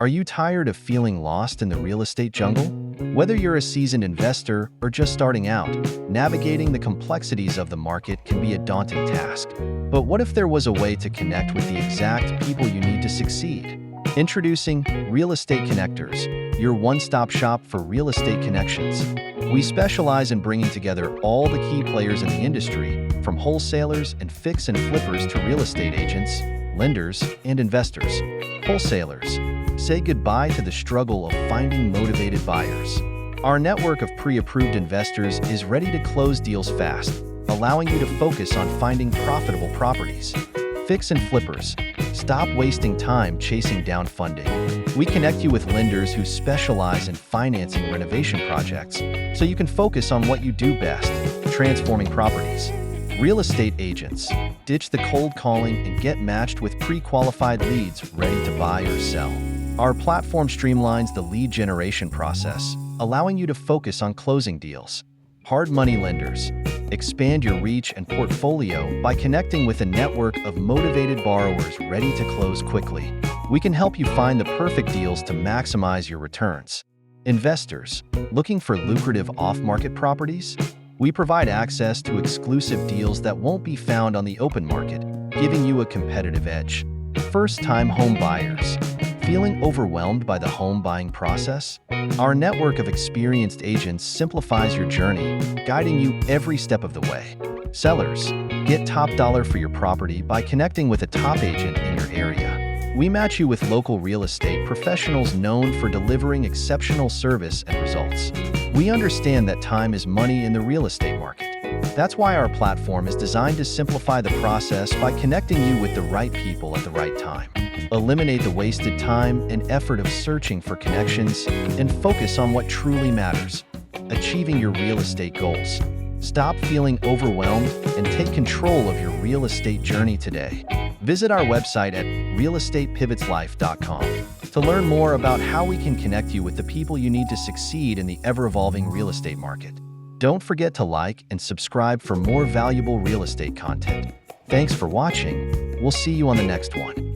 Are you tired of feeling lost in the real estate jungle? Whether you're a seasoned investor or just starting out, navigating the complexities of the market can be a daunting task. But what if there was a way to connect with the exact people you need to succeed? Introducing Real Estate Connectors, your one-stop shop for real estate connections. We specialize in bringing together all the key players in the industry, from wholesalers and fix and flippers to real estate agents, lenders, and investors. Wholesalers, say goodbye to the struggle of finding motivated buyers. Our network of pre-approved investors is ready to close deals fast, allowing you to focus on finding profitable properties. Fix and flippers, stop wasting time chasing down funding. We connect you with lenders who specialize in financing renovation projects, so you can focus on what you do best, transforming properties. Real estate agents, ditch the cold calling and get matched with pre-qualified leads ready to buy or sell. Our platform streamlines the lead generation process, allowing you to focus on closing deals. Hard money lenders, expand your reach and portfolio by connecting with a network of motivated borrowers ready to close quickly. We can help you find the perfect deals to maximize your returns. Investors, looking for lucrative off-market properties? We provide access to exclusive deals that won't be found on the open market, giving you a competitive edge. First-time home buyers, feeling overwhelmed by the home buying process? Our network of experienced agents simplifies your journey, guiding you every step of the way. Sellers, get top dollar for your property by connecting with a top agent in your area. We match you with local real estate professionals known for delivering exceptional service and results. We understand that time is money in the real estate market. That's why our platform is designed to simplify the process by connecting you with the right people at the right time. Eliminate the wasted time and effort of searching for connections and focus on what truly matters, achieving your real estate goals. Stop feeling overwhelmed and take control of your real estate journey today. Visit our website at realestatepivotlife.com to learn more about how we can connect you with the people you need to succeed in the ever-evolving real estate market. Don't forget to like and subscribe for more valuable real estate content. Thanks for watching. We'll see you on the next one.